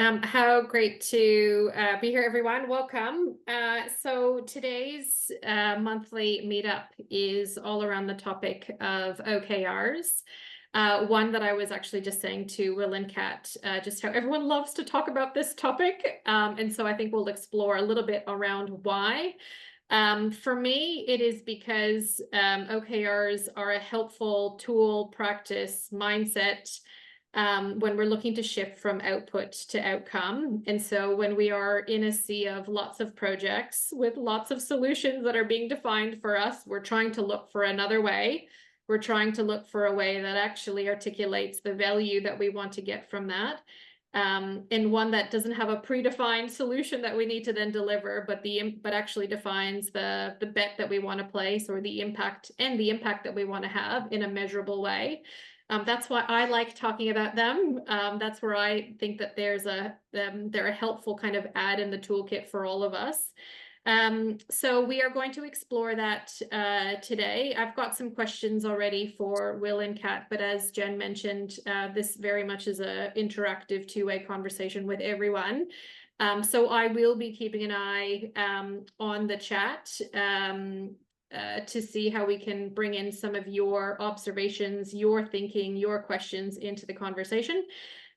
How great to be here, everyone. Welcome. So today's monthly meetup is all around the topic of OKRs. One that I was actually just saying to Will and Kat, just how everyone loves to talk about this topic. And so I think we'll explore a little bit around why. For me, it is because OKRs are a helpful tool, practice, mindset when we're looking to shift from output to outcome. And so when we are in a sea of lots of projects with lots of solutions that are being defined for us, we're trying to look for another way. We're trying to look for a way that actually articulates the value that we want to get from that. And one that doesn't have a predefined solution that we need to then deliver, but actually defines the bet that we want to place, or the impact that we want to have in a measurable way. That's why I like talking about them. That's where I think that they're a helpful kind of add in the toolkit for all of us. So we are going to explore that today. I've got some questions already for Will and Kat, but as Jen mentioned, this very much is an interactive two-way conversation with everyone. So I will be keeping an eye on the chat to see how we can bring in some of your observations, your thinking, your questions into the conversation.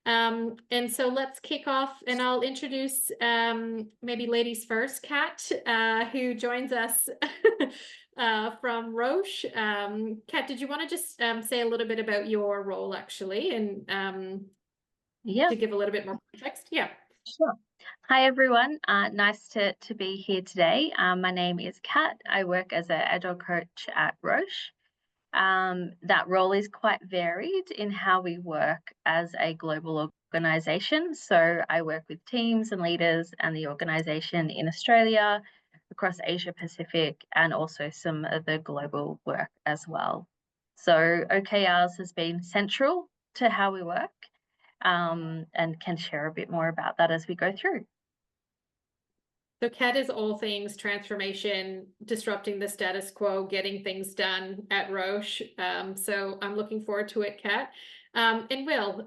And so let's kick off, and I'll introduce maybe ladies first, Kat, who joins us from Roche. Kat, did you want to just say a little bit about your role actually, and to give a little bit more context? Yeah. Sure. Hi, everyone. Nice to be here today. My name is Kat. I work as an Agile coach at Roche. That role is quite varied in how we work as a global organisation. So I work with teams and leaders and the organisation in Australia, across Asia Pacific, and also some of the global work as well. So OKRs has been central to how we work. And can share a bit more about that as we go through. So Kat is all things transformation, disrupting the status quo, getting things done at Roche. So I'm looking forward to it, Kat. And Will,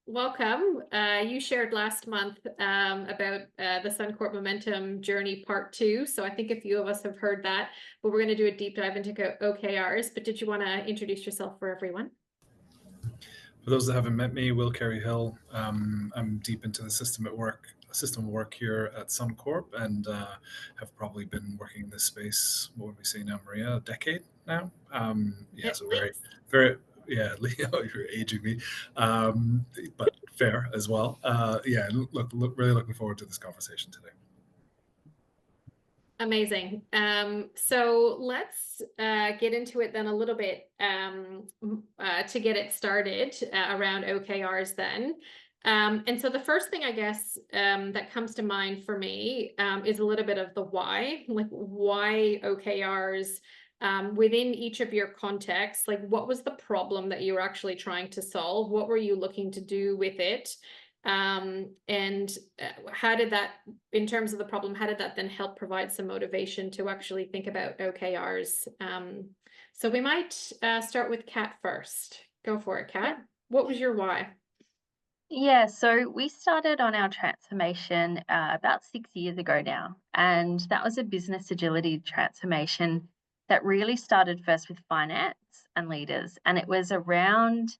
welcome. You shared last month about the Suncorp Momentum Journey Part 2. So I think a few of us have heard that, but we're going to do a deep dive into OKRs. But did you want to introduce yourself for everyone? For those that haven't met me, Will Carey-Hill. I'm deep into the system work here at Suncorp, and have probably been working in this space, what would we say now, Maria, a decade now? So very, yeah, Leo, you're aging me, but fair as well. Really looking forward to this conversation today. Amazing. So let's get into it then a little bit to get it started around OKRs then. And so the first thing, I guess, that comes to mind for me is a little bit of the why, like why OKRs within each of your contexts. Like, what was the problem that you were actually trying to solve? What were you looking to do with it? And how did that, in terms of the problem, how did that then help provide some motivation to actually think about OKRs? So we might start with Kat first. Go for it, Kat. What was your why? Yeah, so we started on our transformation about 6 years ago now, and that was a business agility transformation that really started first with finance and leaders, and it was around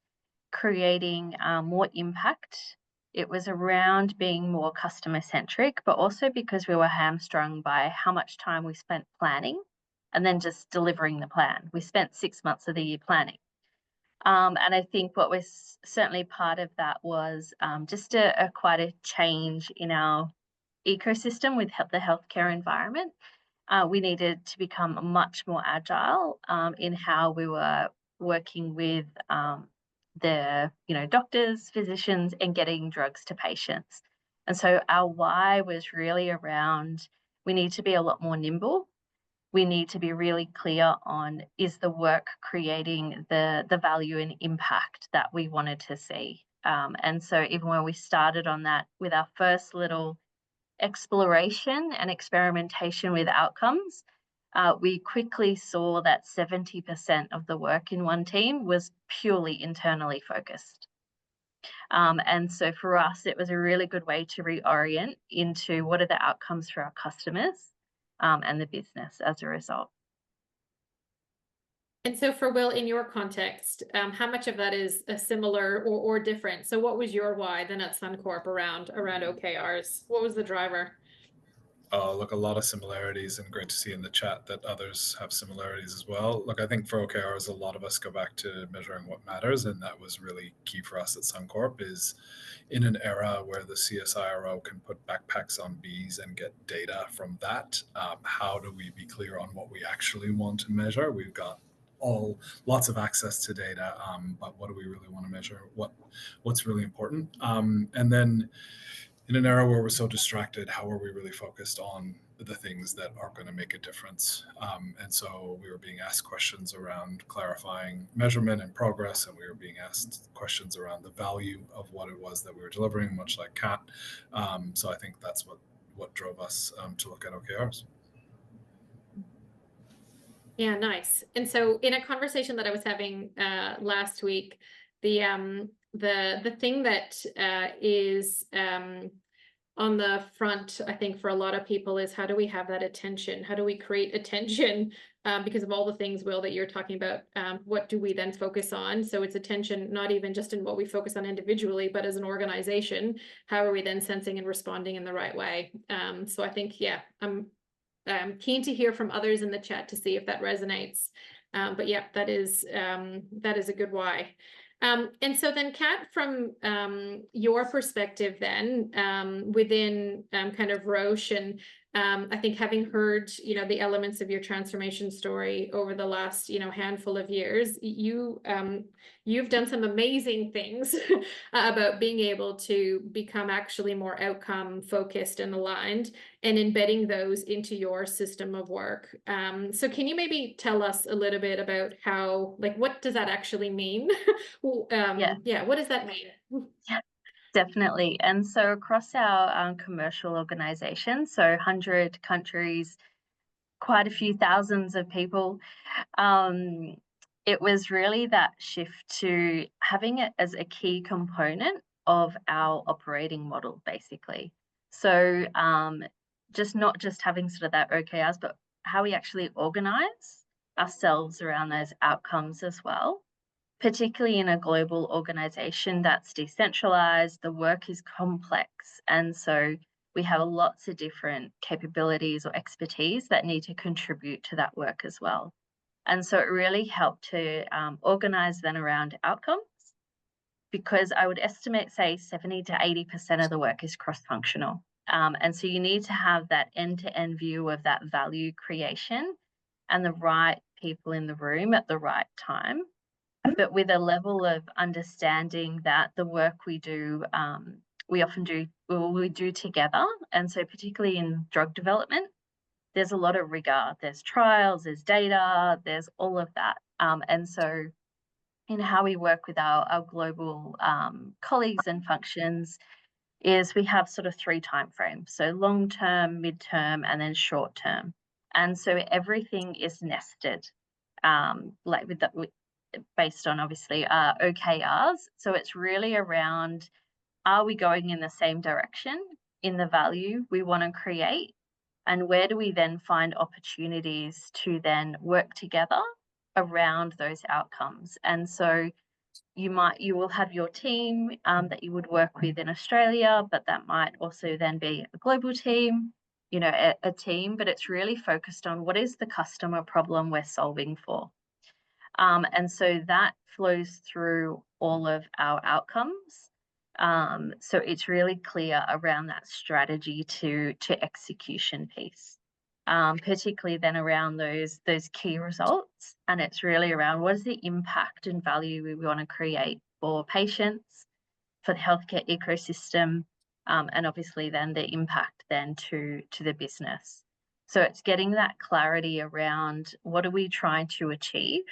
creating more impact. It was around being more customer centric, but also because we were hamstrung by how much time we spent planning and then just delivering the plan. We spent 6 months of the year planning. And I think what was certainly part of that was just quite a change in our ecosystem with the healthcare environment. We needed to become much more agile in how we were working with the doctors, physicians, and getting drugs to patients. And so our why was really around, we need to be a lot more nimble. We need to be really clear on, is the work creating the value and impact that we wanted to see? And so even when we started on that with our first little exploration and experimentation with outcomes, we quickly saw that 70% of the work in one team was purely internally focused. And so for us, it was a really good way to reorient into what are the outcomes for our customers and the business as a result. And so for Will, in your context, how much of that is a similar or different? So what was your why then at Suncorp around OKRs? What was the driver? Look, a lot of similarities, and great to see in the chat that others have similarities as well. Look, I think for OKRs, a lot of us go back to measuring what matters, and that was really key for us at Suncorp. Is in an era where the CSIRO can put backpacks on bees and get data from that, how do we be clear on what we actually want to measure? We've got lots of access to data, but what do we really want to measure? What's really important? And then in an era where we're so distracted, how are we really focused on the things that are going to make a difference? And so we were being asked questions around clarifying measurement and progress, and we were being asked questions around the value of what it was that we were delivering, much like Kat. So I think that's what drove us to look at OKRs. Yeah, nice. And so in a conversation that I was having last week, the thing that is on the front, I think for a lot of people, is how do we have that attention? How do we create attention? Because of all the things, Will, that you're talking about, what do we then focus on? So it's attention, not even just in what we focus on individually, but as an organization, how are we then sensing and responding in the right way? So I think, yeah, I'm keen to hear from others in the chat to see if that resonates. But yeah, that is a good why. And so then, Kat, from your perspective then, within kind of Roche, and I think having heard, the elements of your transformation story over the last, handful of years, you've done some amazing things about being able to become actually more outcome focused and aligned, and embedding those into your system of work. So can you maybe tell us a little bit about how, what does that actually mean? Yeah, what does that mean? Yeah, definitely. And so across our commercial organization, so 100 countries, quite a few thousands of people, it was really that shift to having it as a key component of our operating model, basically. So not just having sort of that OKRs, but how we actually organize ourselves around those outcomes as well. Particularly in a global organization that's decentralized, the work is complex. And so we have lots of different capabilities or expertise that need to contribute to that work as well. And so it really helped to organize then around outcomes, because I would estimate, say, 70 to 80% of the work is cross-functional. And so you need to have that end-to-end view of that value creation and the right people in the room at the right time, but with a level of understanding that the work we do, we do together. And so particularly in drug development, there's a lot of rigor. There's trials, there's data, there's all of that. And so in how we work with our global colleagues and functions is we have sort of 3 timeframes. So long-term, mid-term, and then short-term. And so everything is nested, based on obviously OKRs. So it's really around, are we going in the same direction in the value we want to create? And where do we then find opportunities to then work together around those outcomes? And so you will have your team that you would work with in Australia, but that might also then be a global team, a team, but it's really focused on what is the customer problem we're solving for. And so that flows through all of our outcomes. So it's really clear around that strategy to execution piece, particularly then around those key results. And it's really around what is the impact and value we want to create for patients, for the healthcare ecosystem, and obviously then the impact then to the business. So it's getting that clarity around what are we trying to achieve.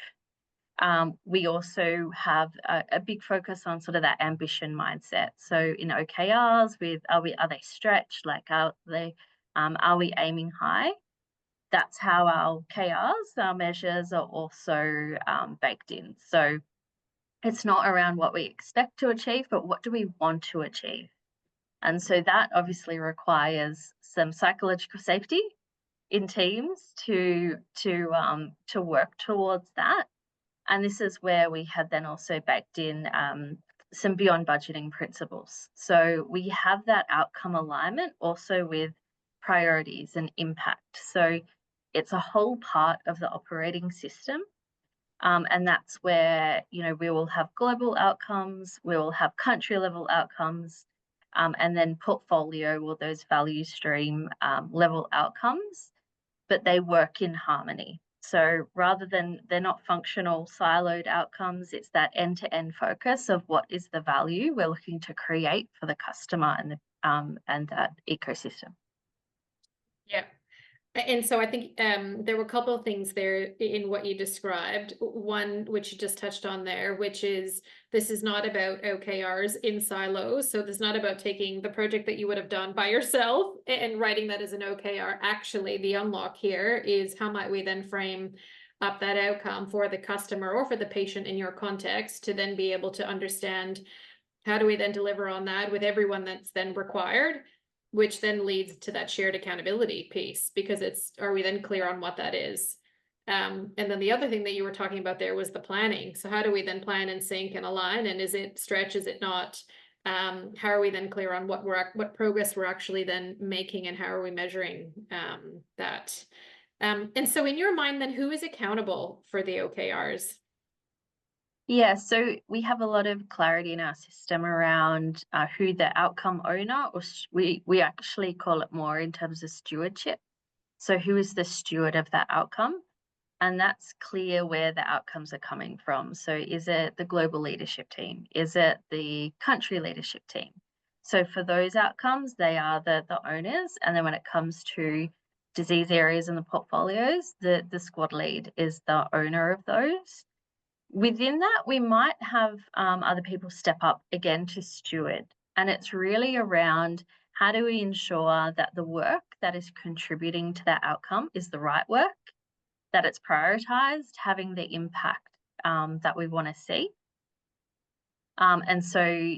We also have a big focus on sort of that ambition mindset. So in OKRs, are they stretched? Are we aiming high? That's how our KRs, our measures, are also baked in. So It's not around what we expect to achieve, but what do we want to achieve? And so that obviously requires some psychological safety in teams to work towards that. And this is where we had then also baked in some beyond budgeting principles. So we have that outcome alignment also with priorities and impact. So it's a whole part of the operating system. And that's where, you know, we will have global outcomes, we will have country level outcomes, and then portfolio or those value stream level outcomes, but they work in harmony. So rather than they're not functional siloed outcomes, it's that end-to-end focus of what is the value we're looking to create for the customer and that ecosystem. Yeah. And so I think there were a couple of things there in what you described. One, which you just touched on there, which is this is not about OKRs in silos. So this is not about taking the project that you would have done by yourself and writing that as an OKR. Actually, the unlock here is how might we then frame up that outcome for the customer or for the patient in your context to then be able to understand how do we then deliver on that with everyone that's then required, which then leads to that shared accountability piece, because are we then clear on what that is? And then the other thing that you were talking about there was the planning. So how do we then plan and sync and align? And is it stretch? Is it not? How are we then clear on what progress we're actually then making, and how are we measuring that? And so in your mind, then who is accountable for the OKRs? Yeah, so we have a lot of clarity in our system around who the outcome owner, or we actually call it more in terms of stewardship. So who is the steward of that outcome? And that's clear where the outcomes are coming from. So is it the global leadership team? Is it the country leadership team? So for those outcomes, they are the owners. And then when it comes to disease areas in the portfolios, the squad lead is the owner of those. Within that, we might have other people step up again to steward. And it's really around how do we ensure that the work that is contributing to that outcome is the right work, that it's prioritized, having the impact that we want to see. And so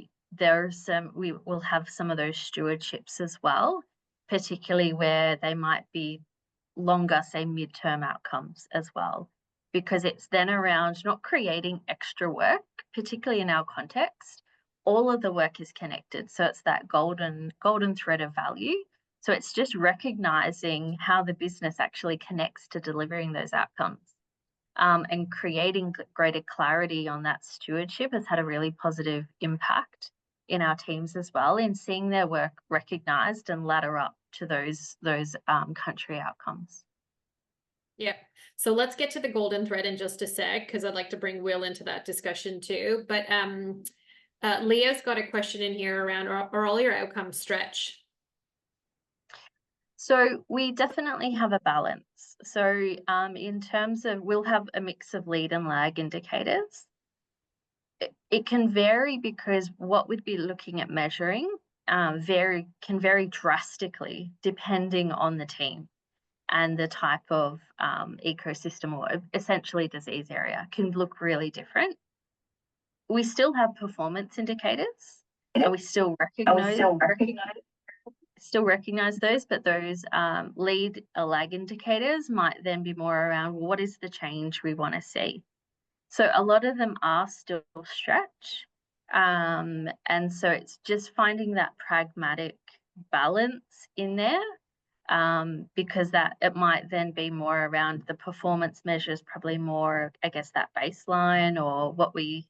we will have some of those stewardships as well, particularly where they might be longer, say, midterm outcomes as well, because it's then around not creating extra work, particularly in our context. All of the work is connected. So it's that golden thread of value. So it's just recognizing how the business actually connects to delivering those outcomes. And creating greater clarity on that stewardship has had a really positive impact in our teams as well, in seeing their work recognized and ladder up to those country outcomes. Yeah. So let's get to the golden thread in just a sec, because I'd like to bring Will into that discussion too. But Leah's got a question in here around are all your outcomes stretch? So we definitely have a balance. So in terms of, we'll have a mix of lead and lag indicators. It can vary because what we'd be looking at measuring can vary drastically depending on the team and the type of ecosystem, or essentially disease area can look really different. We still have performance indicators and we still recognize those, but those lead or lag indicators might then be more around what is the change we want to see. So a lot of them are still stretch. And so it's just finding that pragmatic balance in there, because that it might then be more around the performance measures, probably more, I guess, that baseline or what we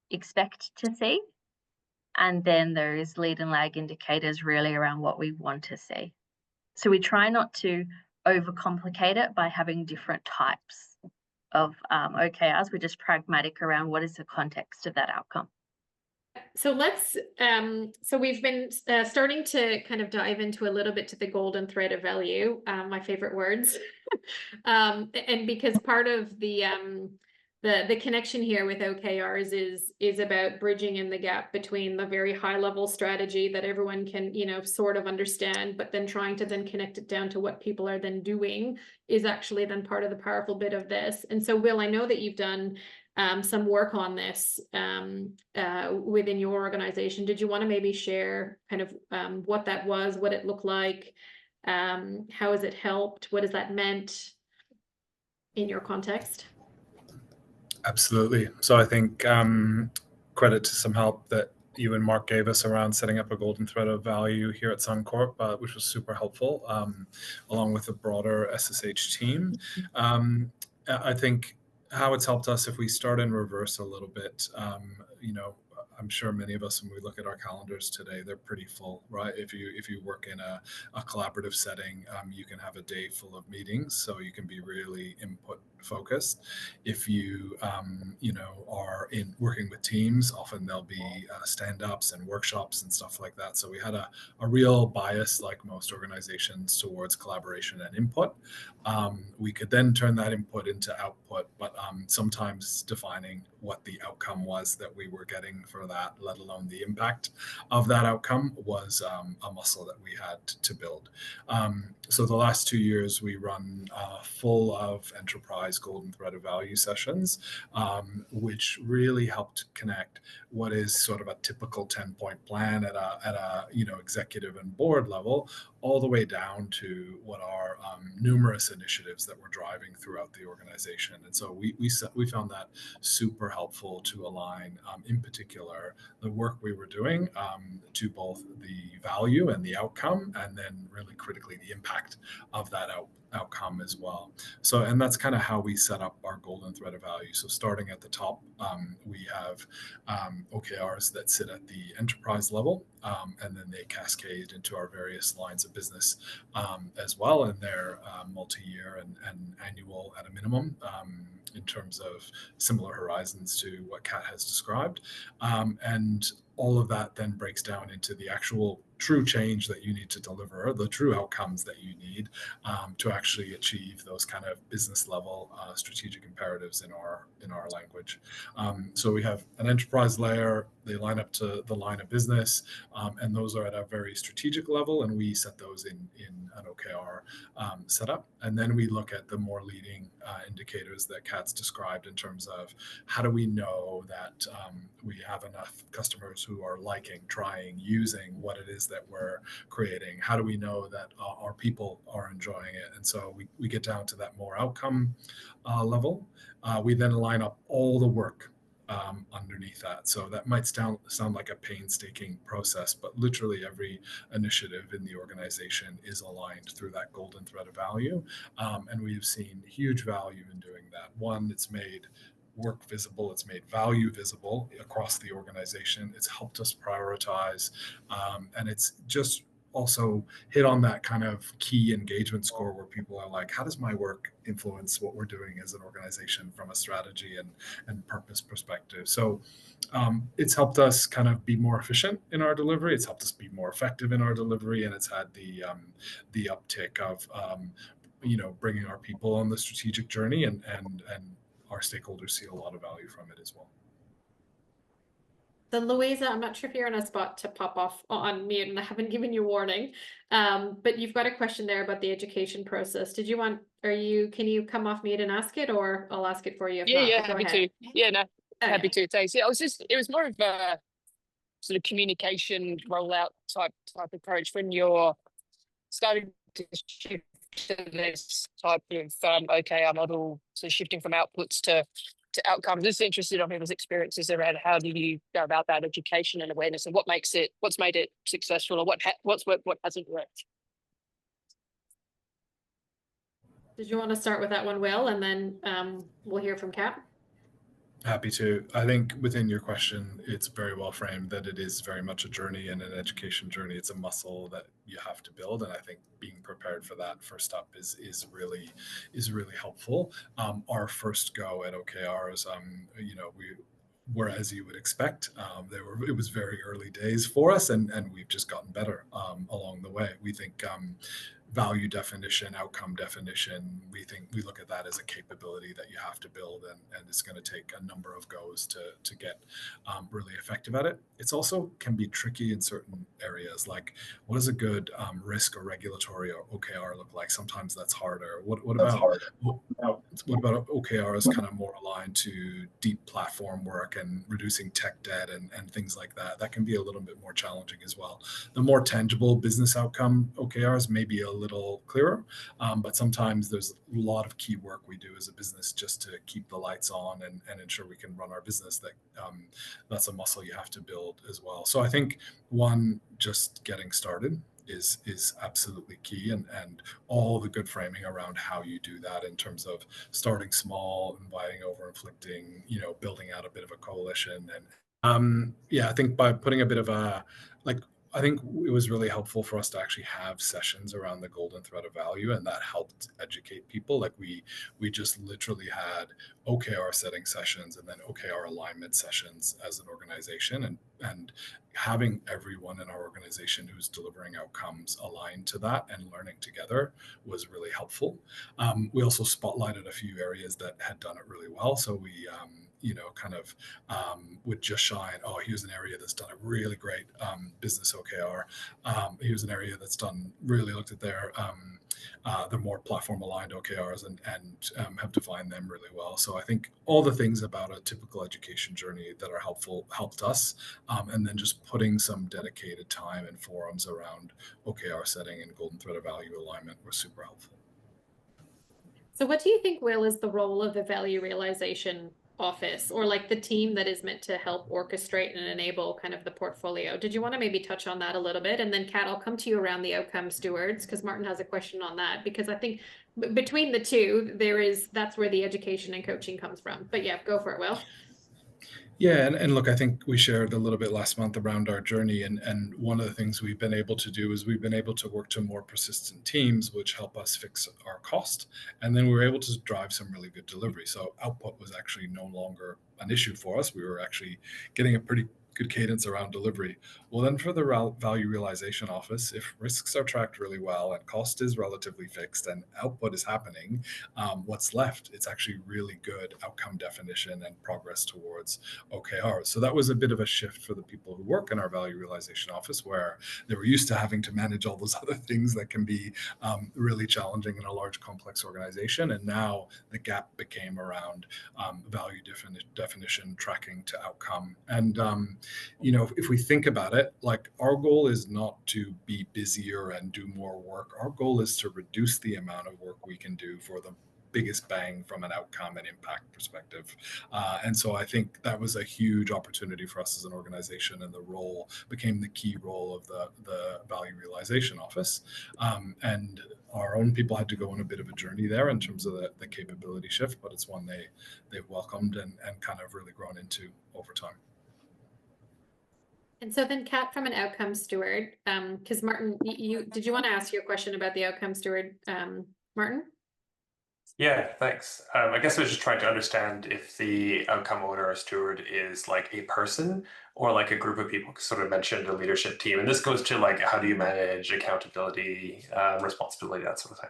expect to see. And then those lead and lag indicators really around what we want to see. So we try not to overcomplicate it by having different types of OKRs. We're just pragmatic around what is the context of that outcome. So let's, so we've been starting to kind of dive into a little bit to the golden thread of value, my favorite words. And because part of the the connection here with OKRs is about bridging in the gap between the very high level strategy that everyone can, you know, sort of understand, but then trying to then connect it down to what people are then doing is actually then part of the powerful bit of this. And so, Will, I know that you've done some work on this within your organization. Did you want to maybe share kind of what that was, what it looked like, how has it helped, what has that meant in your context? Absolutely. So I think credit to some help that you and Mark gave us around setting up a golden thread of value here at Suncorp, which was super helpful, along with the broader SSH team. I think how it's helped us, if we start in reverse a little bit, you know, I'm sure many of us, when we look at our calendars today, they're pretty full, right? If you work in a collaborative setting, you can have a day full of meetings, so you can be really input focused. If you you know, are in working with teams, often there'll be stand-ups and workshops and stuff like that. So we had a real bias, like most organizations, towards collaboration and input. We could then turn that input into output, but sometimes defining what the outcome was that we were getting for that, let alone the impact of that outcome, was a muscle that we had to build. So the last 2 years, we run full of enterprise golden thread of value sessions, which really helped connect what is sort of a typical 10-point plan at a you know, executive and board level, all the way down to what are numerous initiatives that we're driving throughout the organization. And so we found that super helpful to align, in particular, the work we were doing to both the value and the outcome, and then really critically the impact of that outcome as well. So, and that's kind of how we set up our golden thread of value. So starting at the top, we have OKRs that sit at the enterprise level, and then they cascade into our various lines of business as well, and they're multi-year and annual at a minimum, in terms of similar horizons to what Kat has described. And all of that then breaks down into the actual true change that you need to deliver, the true outcomes that you need to actually achieve those kind of business level strategic imperatives in our language. So we have an enterprise layer, they line up to the line of business, and those are at a very strategic level, and we set those in an OKR setup. And then we look at the more leading indicators that Kat's described, in terms of how do we know that we have enough customers who are liking, trying, using what it is that we're creating. How do we know that our people are enjoying it? And so we get down to that more outcome level. We then line up all the work underneath that. So that might sound like a painstaking process, but literally every initiative in the organization is aligned through that golden thread of value. And we've seen huge value in doing that. One, it's made work visible, it's made value visible across the organization, it's helped us prioritize, and it's just also hit on that kind of key engagement score where people are like, how does my work influence what we're doing as an organization from a strategy and purpose perspective? So it's helped us kind of be more efficient in our delivery, it's helped us be more effective in our delivery, and it's had the uptick of you know, bringing our people on the strategic journey, and our stakeholders see a lot of value from it as well. So Louisa, I'm not sure if you're on a spot to pop off on mute, and I haven't given you warning, but you've got a question there about the education process. Can you come off mute and ask it, or I'll ask it for you if not? Yeah, happy to. Yeah, no, happy to. Thanks. Yeah, it was more of a sort of communication rollout type approach when you're starting to shift to this type of OKR model, so shifting from outputs to outcomes. Just interested on people's experiences around how do you go about that education and awareness, and what's made it successful, or what's worked, what hasn't worked. Did you want to start with that one, Will, and then we'll hear from Kat? Happy to. I think within your question, it's very well framed that it is very much a journey, and an education journey. It's a muscle that you have to build, and I think being prepared for that first up is really helpful. Our first go at OKRs, you know, we were, as you would expect, it was very early days for us, and we've just gotten better along the way. We think value definition, outcome definition, we look at that as a capability that you have to build, and it's going to take a number of goes to get really effective at it. It's also can be tricky in certain areas, like what does a good risk or regulatory or OKR look like? Sometimes that's harder. What about OKRs kind of more aligned to deep platform work and reducing tech debt and things like that? That can be a little bit more challenging as well. The more tangible business outcome OKRs may be a little clearer, but sometimes there's a lot of key work we do as a business just to keep the lights on and ensure we can run our business. That's a muscle you have to build as well. So I think just getting started is absolutely key, and all the good framing around how you do that in terms of starting small, inviting, over inflicting, building out a bit of a coalition. And I think by putting a bit of I think it was really helpful for us to actually have sessions around the golden thread of value, and that helped educate people. Like we just literally had OKR setting sessions and then OKR alignment sessions as an organization, and having everyone in our organization who's delivering outcomes aligned to that and learning together was really helpful. We also spotlighted a few areas that had done it really well. So we would just shine, oh, here's an area that's done a really great business OKR. Here's an area that's really looked at their more platform aligned OKRs and have defined them really well. So I think all the things about a typical education journey that are helped us. And then just putting some dedicated time and forums around OKR setting and golden thread of value alignment were super helpful. So what do you think, Will, is the role of the value realization office, or like the team that is meant to help orchestrate and enable kind of the portfolio? Did you want to maybe touch on that a little bit? And then Kat, I'll come to you around the outcome stewards, because Martin has a question on that, because I think between the two, that's where the education and coaching comes from. But yeah, go for it, Will. Yeah, and look, I think we shared a little bit last month around our journey, and one of the things we've been able to do is we've been able to work to more persistent teams, which help us fix our cost, and then we were able to drive some really good delivery. So output was actually no longer an issue for us. We were actually getting a pretty good cadence around delivery. Well, then for the value realization office, if risks are tracked really well and cost is relatively fixed and output is happening, what's left? It's actually really good outcome definition and progress towards OKRs. So that was a bit of a shift for the people who work in our value realization office, where they were used to having to manage all those other things that can be really challenging in a large, complex organization. And now the gap became around value definition, tracking to outcome. And if we think about it, like our goal is not to be busier and do more work. Our goal is to reduce the amount of work we can do for the biggest bang from an outcome and impact perspective. And so I think that was a huge opportunity for us as an organization, and the role became the key role of the value realization office. And our own people had to go on a bit of a journey there in terms of the capability shift, but it's one they've welcomed and kind of really grown into over time. And so then, Kat, from an outcome steward, because Martin, did you want to ask your question about the outcome steward, Martin? Yeah, thanks. I guess I was just trying to understand if the outcome owner or steward is like a person or like a group of people. Sort of mentioned a leadership team, and this goes to like how do you manage accountability, responsibility, that sort of thing.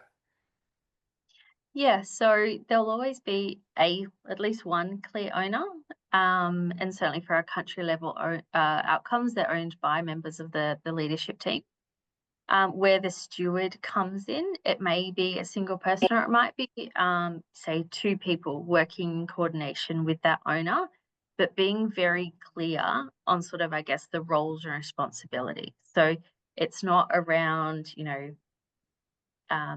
Yeah, so there'll always be at least one clear owner, and certainly for our country level outcomes, they're owned by members of the leadership team. Where the steward comes in, it may be a single person, or it might be, say, two people working in coordination with that owner, but being very clear on sort of, I guess, the roles and responsibilities. So it's not around,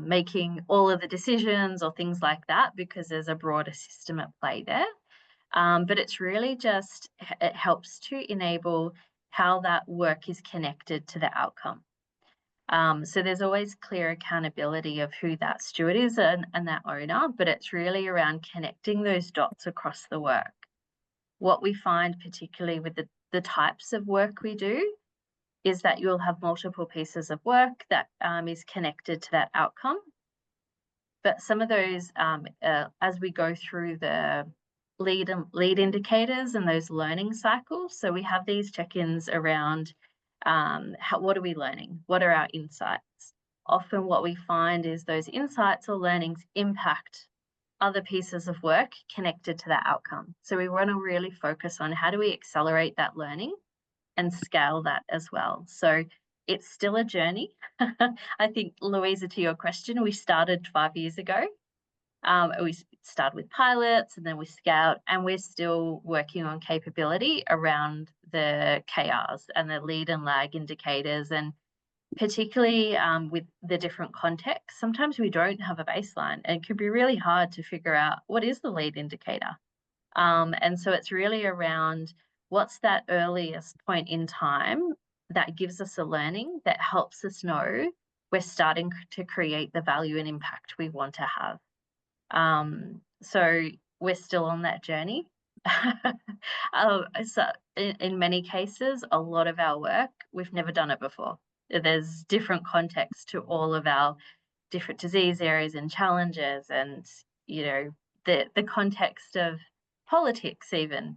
making all of the decisions or things like that, because there's a broader system at play there. But it's really just, it helps to enable how that work is connected to the outcome. So there's always clear accountability of who that steward is and that owner, but it's really around connecting those dots across the work. What we find, particularly with the types of work we do, is that you'll have multiple pieces of work that is connected to that outcome. But some of those, as we go through the lead indicators and those learning cycles, so we have these check-ins around what are we learning? What are our insights? often what we find is those insights or learnings impact other pieces of work connected to that outcome. So we want to really focus on how do we accelerate that learning and scale that as well. So it's still a journey. I think, Louisa, to your question, we started 5 years ago. We started with pilots and then we scaled, and we're still working on capability around the KRs and the lead and lag indicators, and particularly with the different contexts. Sometimes we don't have a baseline, and it can be really hard to figure out what is the lead indicator. And so it's really around what's that earliest point in time that gives us a learning that helps us know we're starting to create the value and impact we want to have. So we're still on that journey. So in many cases, a lot of our work, we've never done it before. There's different contexts to all of our different disease areas and challenges, and the context of politics even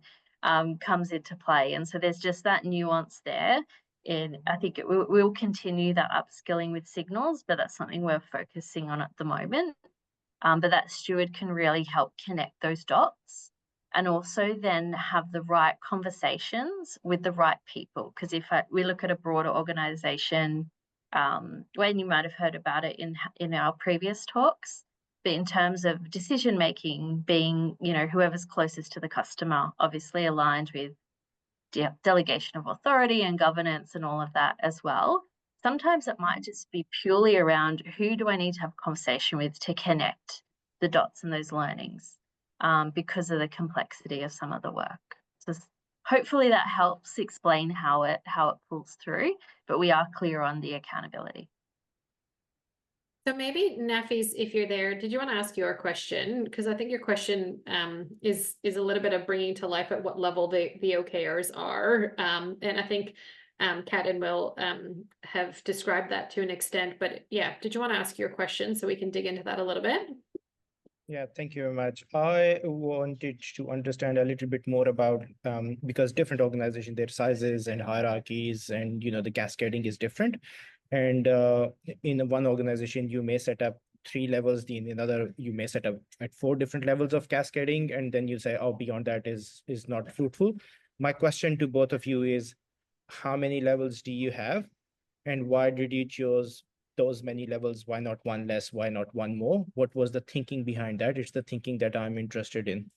comes into play. And so there's just that nuance there. And I think we'll continue that upskilling with signals, but that's something we're focusing on at the moment. But that steward can really help connect those dots, and also then have the right conversations with the right people. Because if we look at a broader organisation, Wayne, you might have heard about it in our previous talks, but in terms of decision making, being whoever's closest to the customer, obviously aligned with delegation of authority and governance and all of that as well. Sometimes it might just be purely around who do I need to have a conversation with to connect the dots and those learnings, because of the complexity of some of the work. So hopefully that helps explain how it pulls through, but we are clear on the accountability. So maybe, Nafis, if you're there, did you want to ask your question? Because I think your question is a little bit of bringing to life at what level the OKRs are. And I think Kat and Will have described that to an extent. But yeah, did you want to ask your question so we can dig into that a little bit? Yeah, thank you very much. I wanted to understand a little bit more about, because different organizations, their sizes and hierarchies and, the cascading is different. And in one organization, you may set up 3 levels, in another, you may set up at 4 different levels of cascading, and then you say, oh, beyond that is not fruitful. My question to both of you is, how many levels do you have? And why did you choose those many levels? Why not one less? Why not one more? What was the thinking behind that? It's the thinking that I'm interested in.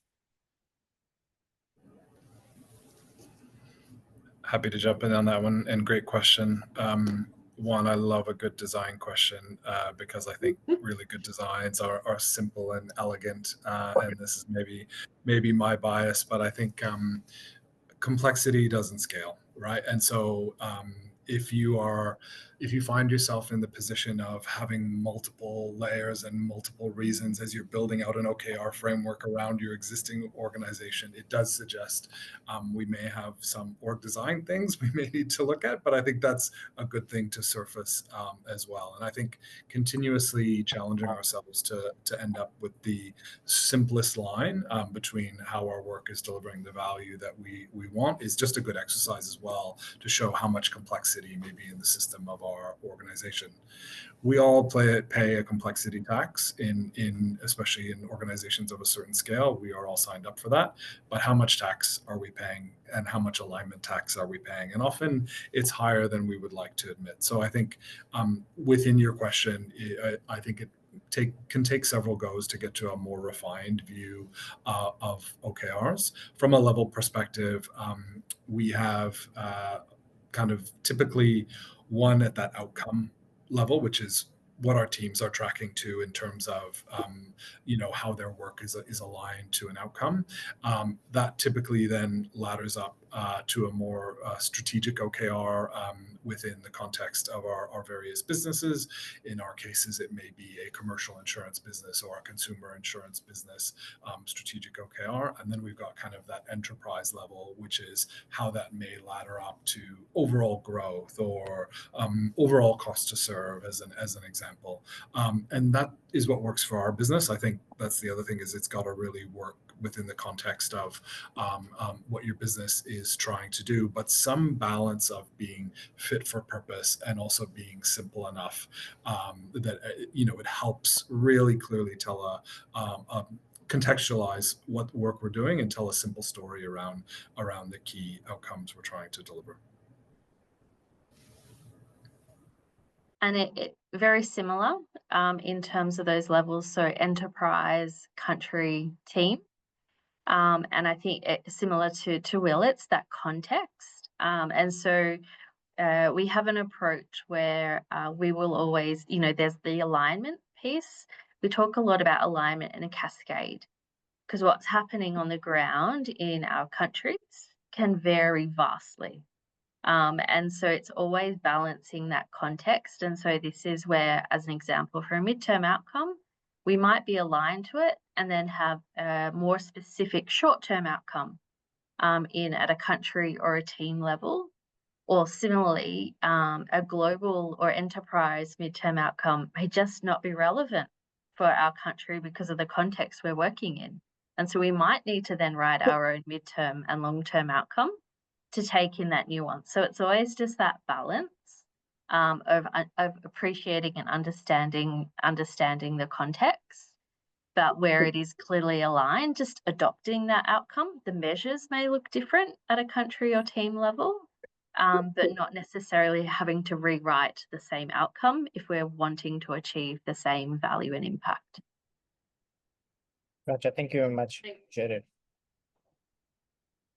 Happy to jump in on that one, and great question. One, I love a good design question because I think really good designs are simple and elegant. And this is maybe my bias, but I think complexity doesn't scale, right? And so if you find yourself in the position of having multiple layers and multiple reasons as you're building out an OKR framework around your existing organization, it does suggest we may have some org design things we may need to look at, but I think that's a good thing to surface as well. And I think continuously challenging ourselves to end up with the simplest line between how our work is delivering the value that we want is just a good exercise as well, to show how much complexity may be in the system of our organization. We all pay a complexity tax especially in organizations of a certain scale. We are all signed up for that, but how much tax are we paying, and how much alignment tax are we paying? And often it's higher than we would like to admit. So I think within your question, I think it can take several goes to get to a more refined view of OKRs. From a level perspective, we have kind of typically one at that outcome level, which is what our teams are tracking to in terms of how their work is aligned to an outcome. That typically then ladders up to a more strategic OKR within the context of our various businesses. In our cases, it may be a commercial insurance business or a consumer insurance business strategic OKR. And then we've got kind of that enterprise level, which is how that may ladder up to overall growth or overall cost to serve as an example. And that is what works for our business. I think that's the other thing, is it's got to really work within the context of what your business is trying to do, but some balance of being fit for purpose and also being simple enough that it helps really clearly tell contextualize what work we're doing and tell a simple story around the key outcomes we're trying to deliver. And it very similar in terms of those levels. So enterprise, country, team. And I think it's similar to Will, it's that context. And so we have an approach where we will always, there's the alignment piece. We talk a lot about alignment in a cascade, because what's happening on the ground in our countries can vary vastly. And so it's always balancing that context. And so this is where, as an example, for a midterm outcome, we might be aligned to it and then have a more specific short-term outcome at a country or a team level. Or similarly, a global or enterprise midterm outcome may just not be relevant for our country because of the context we're working in. And so we might need to then write our own midterm and long-term outcome to take in that nuance. So it's always just that balance of appreciating and understanding the context, but where it is clearly aligned, just adopting that outcome. The measures may look different at a country or team level, but not necessarily having to rewrite the same outcome if we're wanting to achieve the same value and impact. Gotcha. Thank you very much, Jared.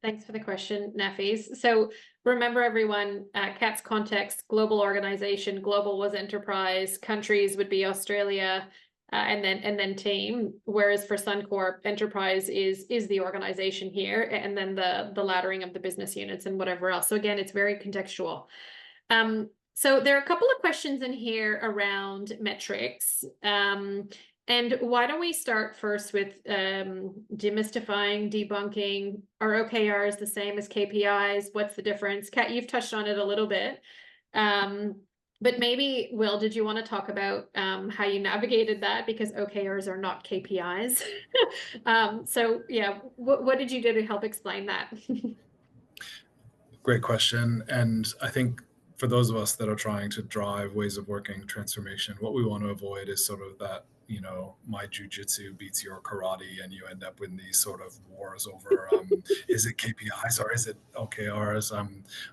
Thanks for the question, Nafis. So remember, everyone, CAT's context, global organization, global was enterprise, countries would be Australia, and then team. Whereas for Suncorp, enterprise is the organization here, and then the laddering of the business units and whatever else. So again, it's very contextual. So there are a couple of questions in here around metrics. And why don't we start first with demystifying, debunking, are OKRs the same as KPIs? What's the difference? Kat, you've touched on it a little bit. But maybe, Will, did you want to talk about how you navigated that? Because OKRs are not KPIs. So yeah, what did you do to help explain that? Great question. And I think for those of us that are trying to drive ways of working transformation, what we want to avoid is sort of that, my jujitsu beats your karate, and you end up in these sort of wars over is it KPIs or is it OKRs?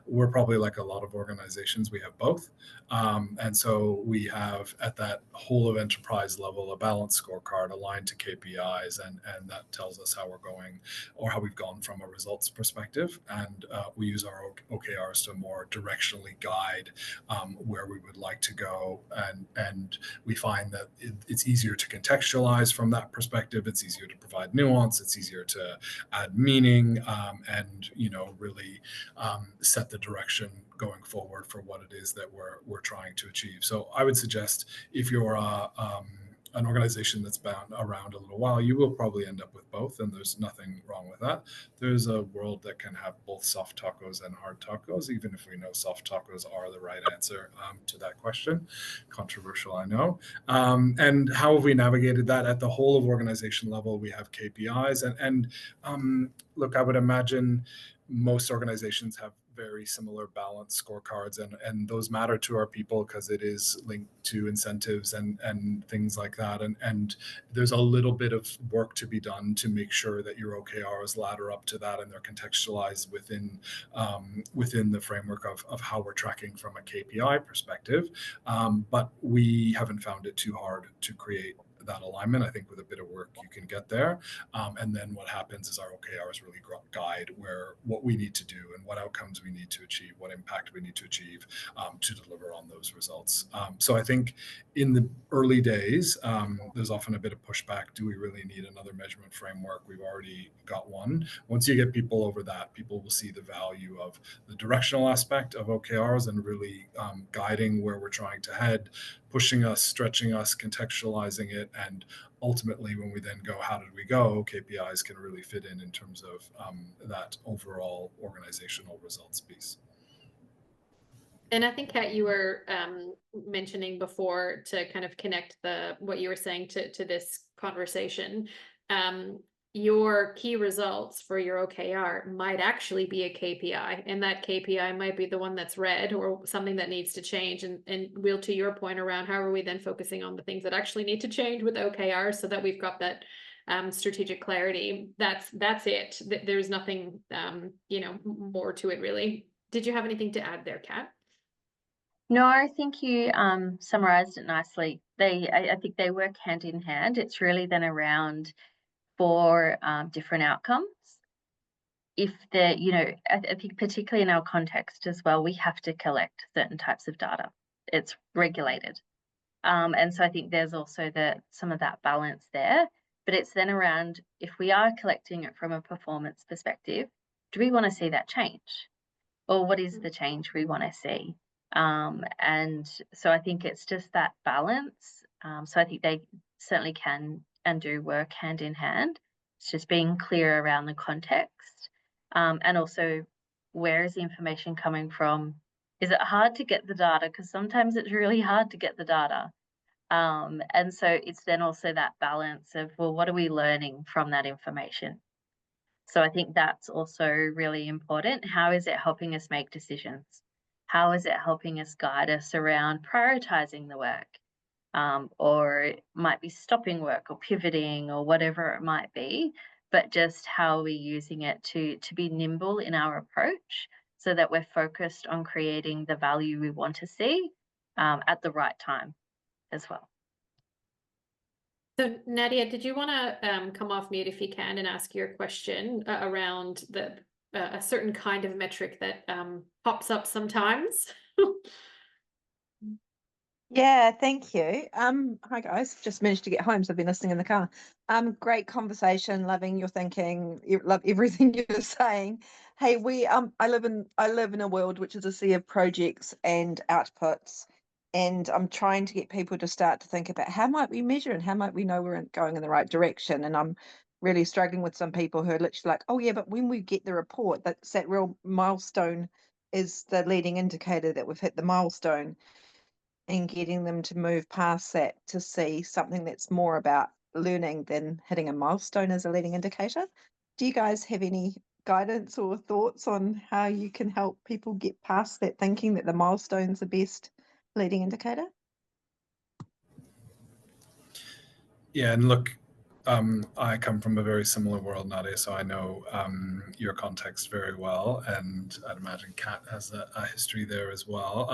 We're probably like a lot of organizations, we have both. And so we have at that whole of enterprise level a balanced scorecard aligned to KPIs, and that tells us how we're going or how we've gone from a results perspective. And we use our OKRs to more directionally guide where we would like to go. And we find that it's easier to contextualize from that perspective. It's easier to provide nuance. It's easier to add meaning and really set the direction going forward for what it is that we're trying to achieve. So I would suggest if you're an organization that's been around a little while, you will probably end up with both, and there's nothing wrong with that. There's a world that can have both soft tacos and hard tacos, even if we know soft tacos are the right answer to that question. Controversial, I know. And how have we navigated that? At the whole of organization level, we have KPIs, and look, I would imagine most organizations have very similar balanced scorecards, and those matter to our people because it is linked to incentives and things like that. And there's a little bit of work to be done to make sure that your OKRs ladder up to that and they're contextualized within the framework of how we're tracking from a KPI perspective. But we haven't found it too hard to create that alignment. I think with a bit of work you can get there, and then what happens is our OKRs really guide what we need to do and what outcomes we need to achieve, what impact we need to achieve to deliver on those results. So I think in the early days there's often a bit of pushback. Do we really need another measurement framework? We've already got one. Once you get people over that, people will see the value of the directional aspect of OKRs and really guiding where we're trying to head, pushing us, stretching us, contextualizing it, and ultimately when we then go, how did we go? KPIs can really fit in terms of that overall organizational results piece. And I think, Kat, you were mentioning before to kind of connect what you were saying to this conversation. your key results for your OKR might actually be a KPI, and that KPI might be the one that's red or something that needs to change. And Will, to your point around how are we then focusing on the things that actually need to change with OKR so that we've got that strategic clarity. That's it. There's nothing more to it really. Did you have anything to add there, Kat? No, I think you summarized it nicely. I think they work hand in hand. It's really then around for different outcomes. If they're, I think particularly in our context as well, we have to collect certain types of data. It's regulated. And so I think there's also some of that balance there, but it's then around if we are collecting it from a performance perspective, do we want to see that change? Or what is the change we want to see? And so I think it's just that balance. So I think they certainly can and do work hand in hand. It's just being clear around the context, and also where is the information coming from? Is it hard to get the data? Because sometimes it's really hard to get the data. And so it's then also that balance of, well, what are we learning from that information? So I think that's also really important. How is it helping us make decisions? How is it helping us guide us around prioritizing the work? Or it might be stopping work or pivoting or whatever it might be, but just how are we using it to be nimble in our approach so that we're focused on creating the value we want to see at the right time as well. So Nadia, did you want to come off mute if you can and ask your question around a certain kind of metric that pops up sometimes? Yeah, thank you. Hi guys, just managed to get home, so I've been listening in the car. Great conversation, loving your thinking, love everything you're saying. Hey, I live in a world which is a sea of projects and outputs, and I'm trying to get people to start to think about how might we measure and how might we know we're going in the right direction. And I'm really struggling with some people who are literally like, oh yeah, but when we get the report, that's that real milestone is the leading indicator that we've hit the milestone. And getting them to move past that to see something that's more about learning than hitting a milestone as a leading indicator. Do you guys have any guidance or thoughts on how you can help people get past that thinking that the milestone's the best leading indicator? Yeah, and look, I come from a very similar world, Nadia, so I know your context very well, and I'd imagine Kat has a history there as well.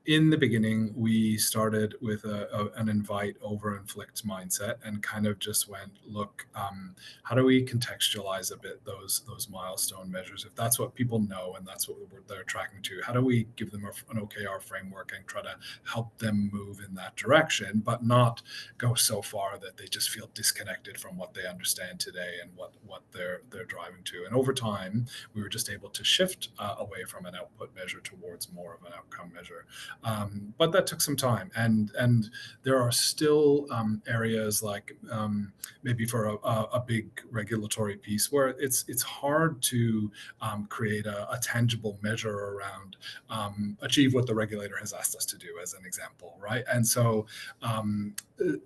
In the beginning, we started with an invite over inflict mindset and kind of just went, look, how do we contextualize a bit those milestone measures? If that's what people know and that's what they're tracking to, how do we give them an OKR framework and try to help them move in that direction, but not go so far that they just feel disconnected from what they understand today and what they're driving to. And over time, we were just able to shift away from an output measure towards more of an outcome measure. But that took some time, and there are still areas like maybe for a big regulatory piece where it's hard to create a tangible measure around achieve what the regulator has asked us to do, as an example, right? And so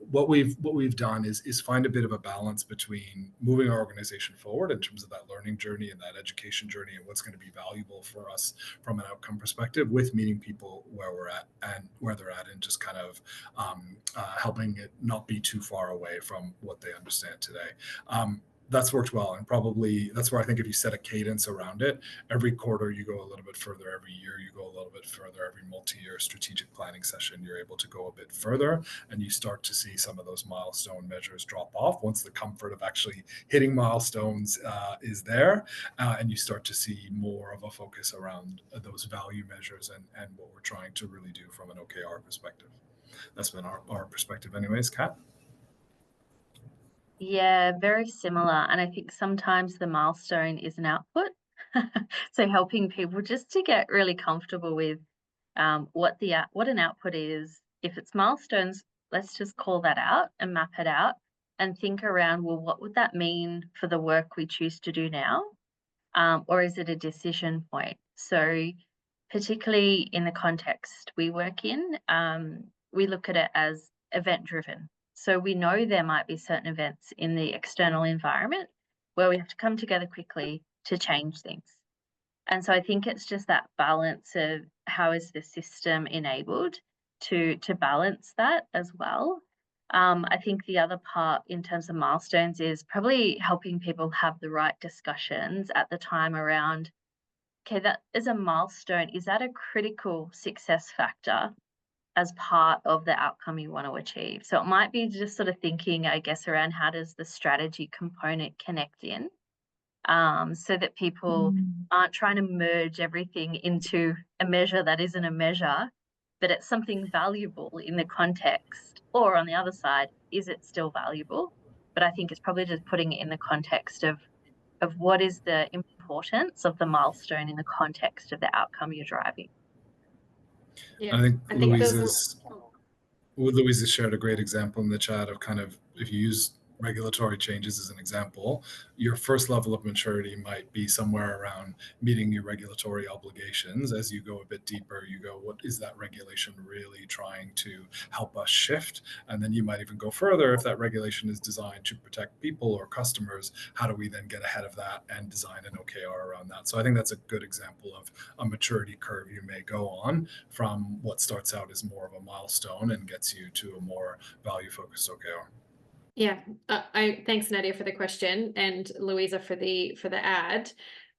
what we've done is find a bit of a balance between moving our organization forward in terms of that learning journey and that education journey and what's going to be valuable for us from an outcome perspective, with meeting people where we're at and where they're at, and just kind of helping it not be too far away from what they understand today. That's worked well, and probably that's where I think if you set a cadence around it, every quarter you go a little bit further, every year you go a little bit further, every multi-year strategic planning session you're able to go a bit further, and you start to see some of those milestone measures drop off once the comfort of actually hitting milestones is there, and you start to see more of a focus around those value measures and what we're trying to really do from an OKR perspective. That's been our perspective anyways. Kat? Yeah, very similar. And I think sometimes the milestone is an output. So helping people just to get really comfortable with what an output is. If it's milestones, let's just call that out and map it out and think around, well, what would that mean for the work we choose to do now? Or is it a decision point? So particularly in the context we work in, we look at it as event driven. So we know there might be certain events in the external environment where we have to come together quickly to change things. And so I think it's just that balance of how is the system enabled to balance that as well. I think the other part in terms of milestones is probably helping people have the right discussions at the time around, okay, that is a milestone. Is that a critical success factor as part of the outcome you want to achieve? So it might be just sort of thinking, I guess, around how does the strategy component connect in, so that people aren't trying to merge everything into a measure that isn't a measure, but it's something valuable in the context. Or on the other side, is it still valuable? But I think it's probably just putting it in the context of what is the importance of the milestone in the context of the outcome you're driving. Yeah, I think I think Louise has shared a great example in the chat of kind of, if you use regulatory changes as an example, your first level of maturity might be somewhere around meeting your regulatory obligations. As you go a bit deeper, you go, what is that regulation really trying to help us shift? And then you might even go further. If that regulation is designed to protect people or customers, how do we then get ahead of that and design an OKR around that? So I think that's a good example of a maturity curve you may go on from what starts out as more of a milestone and gets you to a more value-focused OKR. Yeah, I thanks Nadia for the question, and Louisa for the ad.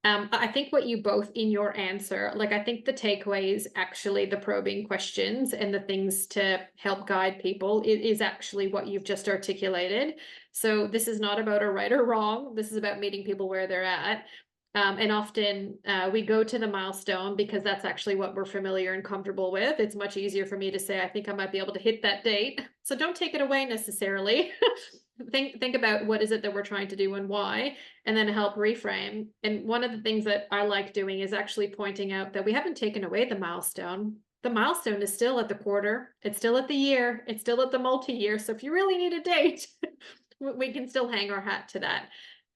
I think what you both in your answer, like I think the takeaway is actually the probing questions and the things to help guide people. It is actually what you've just articulated. So this is not about a right or wrong. This is about meeting people where they're at. And often we go to the milestone because that's actually what we're familiar and comfortable with. It's much easier for me to say, I think I might be able to hit that date. So don't take it away necessarily. Think about what is it that we're trying to do and why, and then help reframe. And one of the things that I like doing is actually pointing out that we haven't taken away the milestone. The milestone is still at the quarter. It's still at the year. It's still at the multi-year. So if you really need a date, we can still hang our hat to that.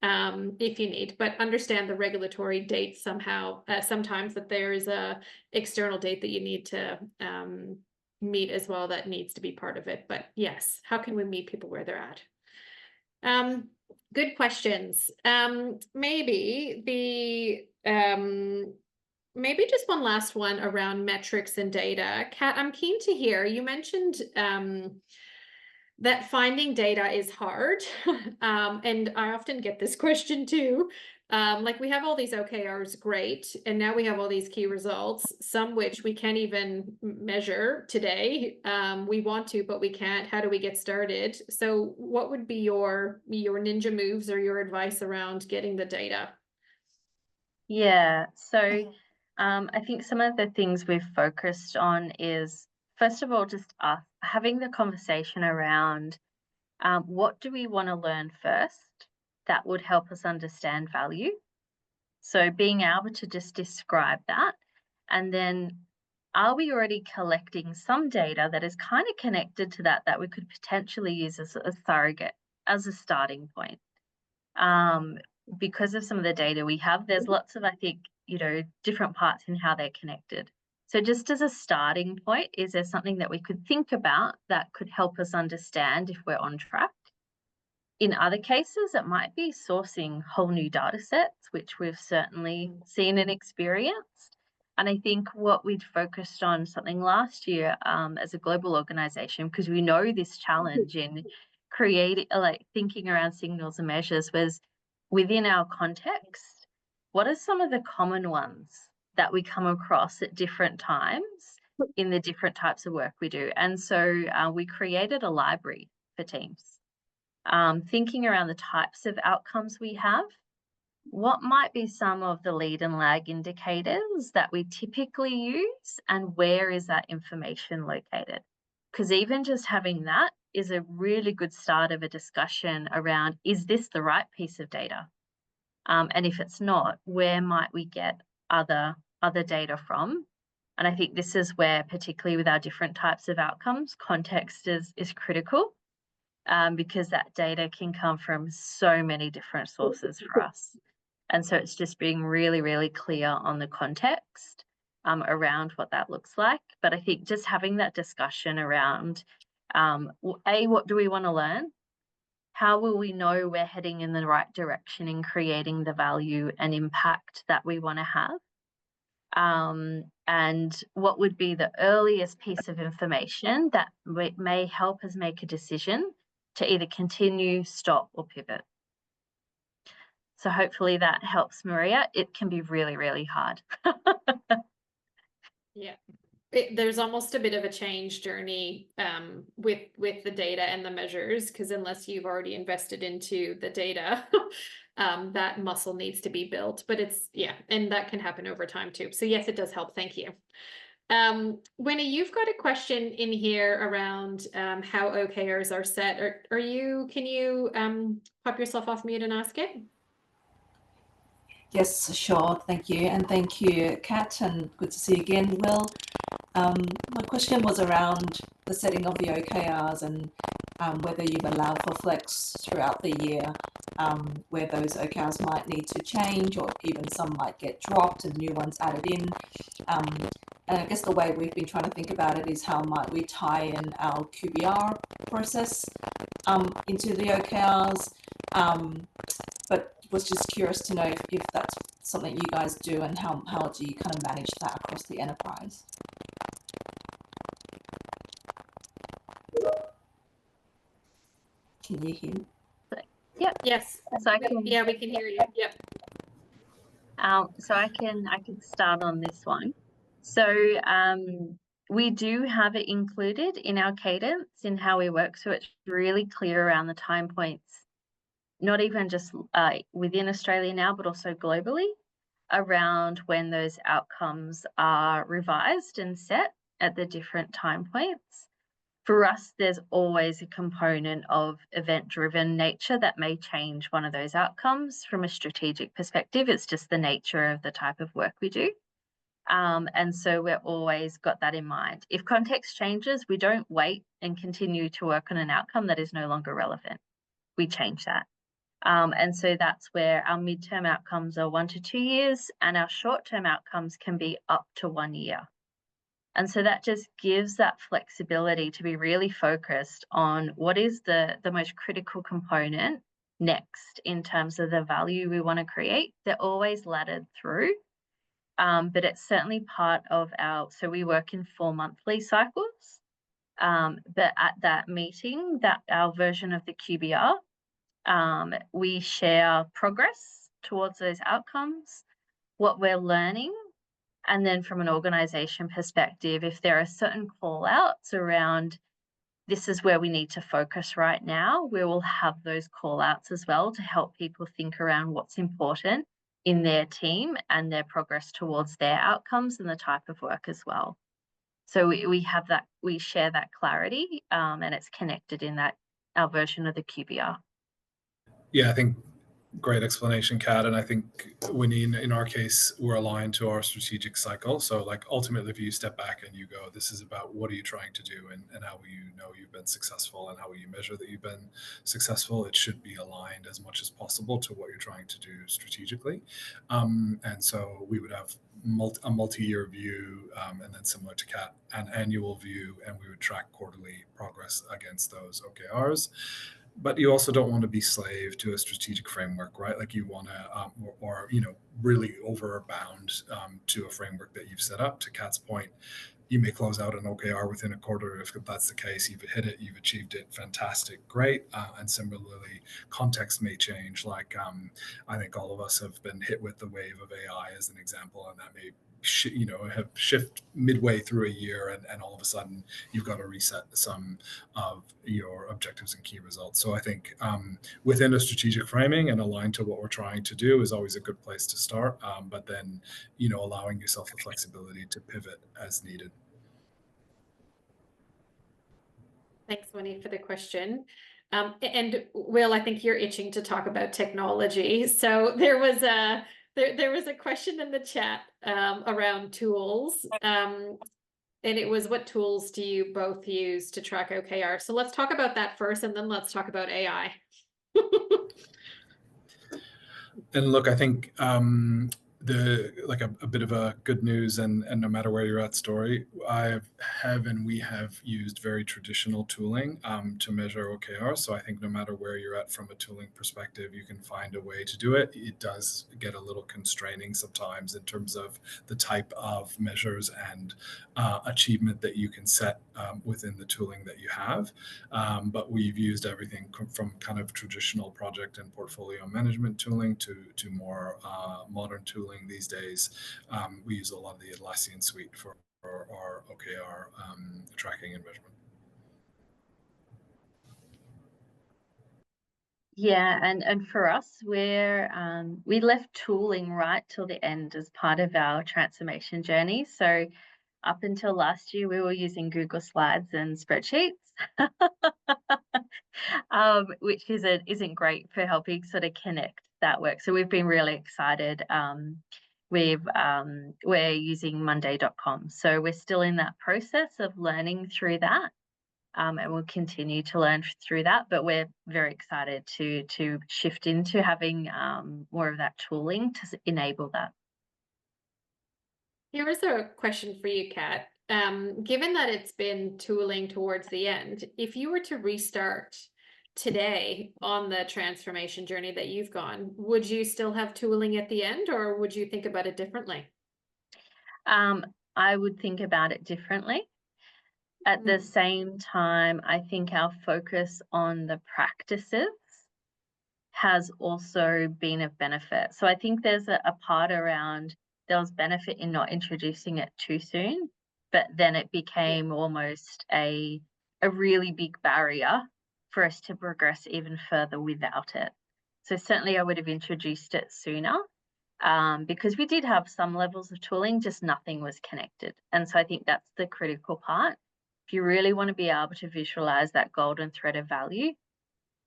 If you need, but understand the regulatory date somehow. Sometimes that there is a external date that you need to meet as well that needs to be part of it. But yes, how can we meet people where they're at? Good questions. Maybe just one last one around metrics and data. Kat, I'm keen to hear. You mentioned that finding data is hard. And I often get this question too. Like we have all these OKRs, great. And now we have all these key results, some which we can't even measure today. We want to, but we can't. How do we get started? So what would be your ninja moves or your advice around getting the data? Yeah, so I think some of the things we've focused on is, first of all, just us having the conversation around what do we want to learn first that would help us understand value. So being able to just describe that, and then are we already collecting some data that is kind of connected to that we could potentially use as a surrogate, as a starting point. Because of some of the data we have, there's lots of, I think, different parts in how they're connected. So just as a starting point, is there something that we could think about that could help us understand if we're on track? In other cases, it might be sourcing whole new data sets, which we've certainly seen and experienced. And I think what we'd focused on something last year as a global organization, because we know this challenge in creating, thinking around signals and measures, was within our context, what are some of the common ones that we come across at different times in the different types of work we do? And so we created a library for teams. Thinking around the types of outcomes we have, what might be some of the lead and lag indicators that we typically use, and where is that information located? Because even just having that is a really good start of a discussion around, is this the right piece of data? And if it's not, where might we get other data from? And I think this is where, particularly with our different types of outcomes, context is critical. Because that data can come from so many different sources for us. And so it's just being really, really clear on the context around what that looks like. But I think just having that discussion around What do we want to learn? How will we know we're heading in the right direction in creating the value and impact that we want to have? And what would be the earliest piece of information that may help us make a decision to either continue, stop, or pivot? So hopefully that helps, Maria. It can be really, really hard. Yeah. There's almost a bit of a change journey with the data and the measures, because unless you've already invested into the data, that muscle needs to be built. But it's, yeah, and that can happen over time too. So yes, it does help. Thank you. Winnie, you've got a question in here around how OKRs are set. Can you pop yourself off mute and ask it? Yes, sure. Thank you. And thank you, Kat, and good to see you again, Will. My question was around the setting of the OKRs and whether you've allowed for flex throughout the year, where those OKRs might need to change, or even some might get dropped and new ones added in. And I guess the way we've been trying to think about it is how might we tie in our QBR process into the OKRs, but was just curious to know if that's something you guys do, and how do you kind of manage that across the enterprise? Can you hear me? Yep. Yes. So yeah, we can hear you. Yep. So I can start on this one. So we do have it included in our cadence in how we work, so it's really clear around the time points, not even just within Australia now, but also globally, around when those outcomes are revised and set at the different time points. For us, there's always a component of event-driven nature that may change one of those outcomes from a strategic perspective. It's just the nature of the type of work we do. And so we're always got that in mind. If context changes, we don't wait and continue to work on an outcome that is no longer relevant. We change that. And so that's where our midterm outcomes are 1 to 2 years, and our short-term outcomes can be up to 1 year. And so that just gives that flexibility to be really focused on what is the most critical component next in terms of the value we want to create. They're always laddered through, but it's certainly part of so we work in 4 monthly cycles, but at that meeting, our version of the QBR, we share progress towards those outcomes, what we're learning, and then from an organisation perspective, if there are certain call-outs around this is where we need to focus right now, we will have those call-outs as well to help people think around what's important in their team and their progress towards their outcomes and the type of work as well. So we have that, we share that clarity, and it's connected in our version of the QBR. Yeah, I think great explanation, Kat. And I think Winnie, in our case, we're aligned to our strategic cycle. So like ultimately, if you step back and you go, this is about what are you trying to do, and how will you know you've been successful, and how will you measure that you've been successful, it should be aligned as much as possible to what you're trying to do strategically. And so we would have a multi-year view, and then similar to Kat, an annual view, and we would track quarterly progress against those OKRs. But you also don't want to be slave to a strategic framework, right? Like you want to, really overbound to a framework that you've set up. To Kat's point, you may close out an OKR within a quarter. If that's the case, you've hit it, you've achieved it, fantastic, great. And similarly, context may change. Like I think all of us have been hit with the wave of AI as an example, and that may have shift midway through a year, and all of a sudden you've got to reset some of your objectives and key results. So I think within a strategic framing and aligned to what we're trying to do is always a good place to start, but then allowing yourself the flexibility to pivot as needed. Thanks, Winnie, for the question. And Will, I think you're itching to talk about technology. So there was a question in the chat around tools, and it was, what tools do you both use to track OKR? So let's talk about that first, and then let's talk about AI. And look, I think a bit of a good news and no matter where you're at story, we have used very traditional tooling to measure OKR. So I think no matter where you're at from a tooling perspective, you can find a way to do it. It does get a little constraining sometimes in terms of the type of measures and achievement that you can set within the tooling that you have. But we've used everything from kind of traditional project and portfolio management tooling to more modern tooling these days. We use a lot of the Atlassian suite for our OKR tracking and measurement. Yeah, and for us, we left tooling right till the end as part of our transformation journey. So up until last year, we were using Google Slides and spreadsheets, which isn't great for helping sort of connect that work. So we've been really excited. We're using Monday.com. So we're still in that process of learning through that. And we'll continue to learn through that, but we're very excited to shift into having more of that tooling to enable that. Here is a question for you, Kat. Given that it's been tooling towards the end, if you were to restart today on the transformation journey that you've gone, would you still have tooling at the end, or would you think about it differently? I would think about it differently. At the same time, I think our focus on the practices has also been of benefit. So I think there's a part around there was benefit in not introducing it too soon, but then it became almost a really big barrier for us to progress even further without it. So certainly I would have introduced it sooner because we did have some levels of tooling, just nothing was connected. And so I think that's the critical part. If you really want to be able to visualize that golden thread of value,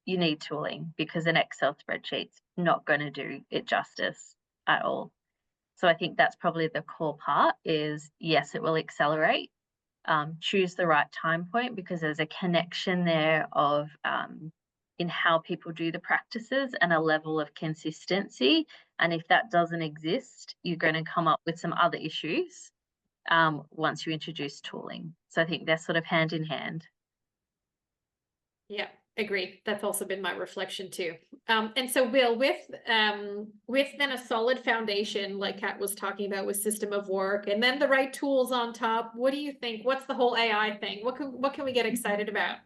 you need tooling because an Excel spreadsheet's not going to do it justice at all. So I think that's probably the core part is, yes, it will accelerate. Choose the right time point because there's a connection there of in how people do the practices and a level of consistency. And if that doesn't exist, you're going to come up with some other issues once you introduce tooling. So I think they're sort of hand in hand. Yeah, agree. That's also been my reflection too. And so Will, with then a solid foundation, like Kat was talking about with system of work, and then the right tools on top, what do you think? What's the whole AI thing? What can we get excited about?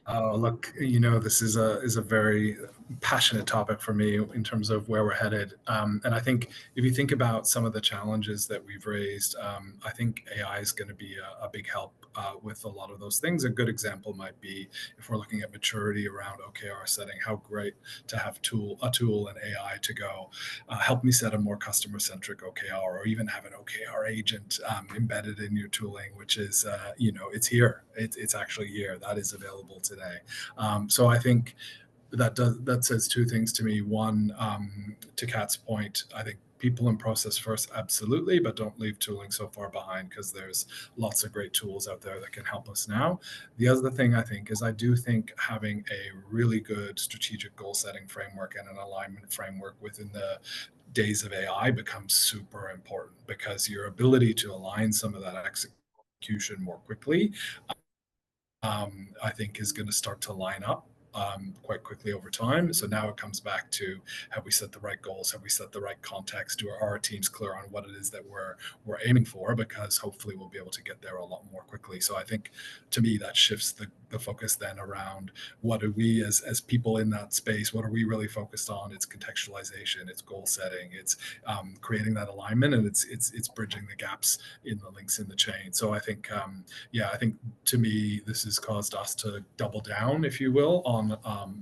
Oh, look, this is a very passionate topic for me in terms of where we're headed. And I think if you think about some of the challenges that we've raised, I think AI is going to be a big help with a lot of those things. A good example might be if we're looking at maturity around OKR setting, how great to have a tool and AI to go help me set a more customer-centric OKR, or even have an OKR agent embedded in your tooling, which is, it's here. It's actually here. That is available today. So I think that says two things to me. One, to Kat's point, I think people and process first, absolutely, but don't leave tooling so far behind because there's lots of great tools out there that can help us now. The other thing I think is I do think having a really good strategic goal setting framework and an alignment framework within the days of AI becomes super important because your ability to align some of that execution more quickly, I think is going to start to line up quite quickly over time. So now it comes back to, have we set the right goals? Have we set the right context? Are our teams clear on what it is that we're aiming for? Because hopefully we'll be able to get there a lot more quickly. So I think to me that shifts the focus then around what are we as people in that space, what are we really focused on? It's contextualization, it's goal setting, it's creating that alignment, and it's bridging the gaps in the links in the chain. So I think I think to me this has caused us to double down, if you will, on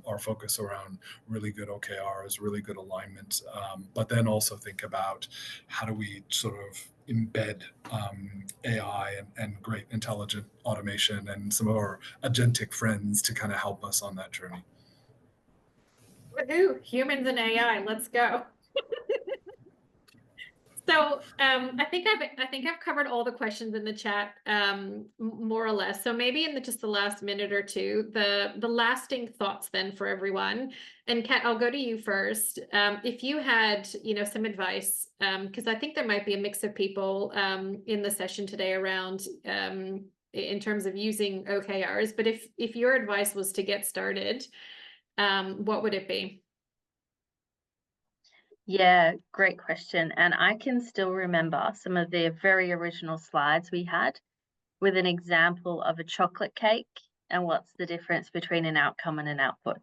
our focus around really good OKRs, really good alignment, but then also think about how do we sort of embed AI and great intelligent automation and some of our agentic friends to kind of help us on that journey. Woohoo! Humans and AI, let's go. So I think I've covered all the questions in the chat, more or less. So maybe in just the last minute or two, the lasting thoughts then for everyone. And Kat, I'll go to you first. If you had, some advice, because I think there might be a mix of people in the session today around in terms of using OKRs. But if your advice was to get started, what would it be? Yeah, great question. And I can still remember some of the very original slides we had with an example of a chocolate cake and what's the difference between an outcome and an output.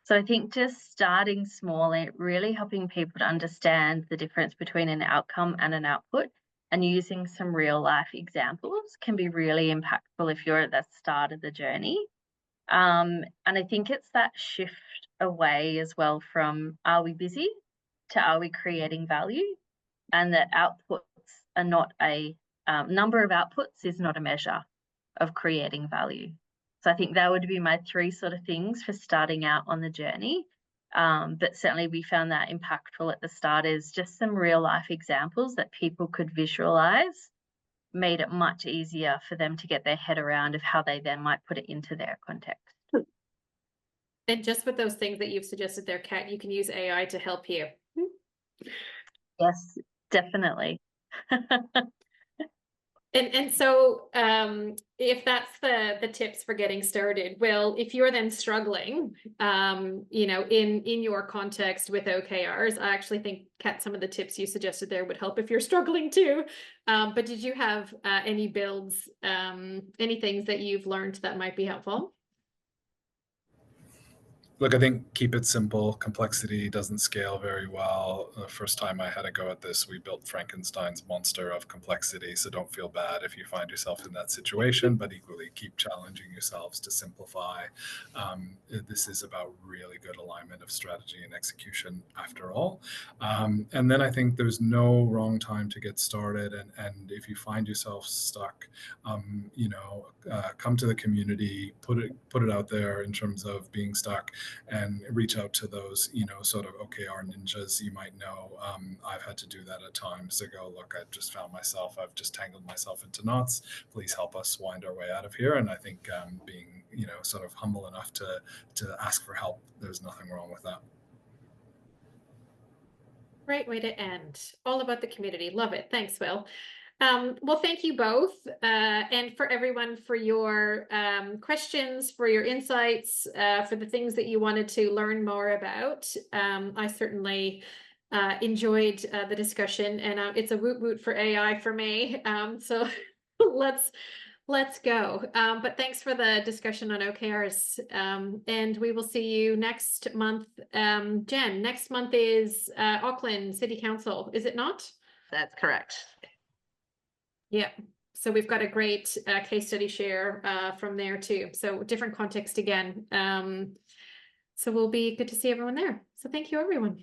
So I think just starting small and really helping people to understand the difference between an outcome and an output and using some real life examples can be really impactful if you're at the start of the journey. And I think it's that shift away as well from are we busy to are we creating value, and that outputs are not a number of outputs is not a measure of creating value. So I think that would be my three sort of things for starting out on the journey. But certainly we found that impactful at the start is just some real life examples that people could visualize, made it much easier for them to get their head around of how they then might put it into their context. And just with those things that you've suggested there, Kat, you can use AI to help you. Yes, definitely. And so if that's the tips for getting started, well, if you're then struggling, in your context with OKRs, I actually think, Kat, some of the tips you suggested there would help if you're struggling too. But did you have any builds, any things that you've learned that might be helpful? Look, I think keep it simple. Complexity doesn't scale very well. The first time I had a go at this, we built Frankenstein's monster of complexity. So don't feel bad if you find yourself in that situation, but equally keep challenging yourselves to simplify. This is about really good alignment of strategy and execution after all. And then I think there's no wrong time to get started. And if you find yourself stuck, come to the community, put it out there in terms of being stuck, and reach out to those, sort of OKR ninjas you might know. I've had to do that at times to go, look, I've just found myself, I've just tangled myself into knots. Please help us wind our way out of here. And I think being, sort of humble enough to ask for help, there's nothing wrong with that. Great way to end. All about the community. Love it. Thanks, Will. Well, thank you both, and for everyone for your questions, for your insights, for the things that you wanted to learn more about. I certainly enjoyed the discussion, and it's a woot woot for AI for me. So let's go. But thanks for the discussion on OKRs, and we will see you next month. Jen, next month is Auckland City Council, is it not? That's correct. Yeah, so we've got a great case study share from there too. So different context again. So we'll be good to see everyone there. So thank you, everyone.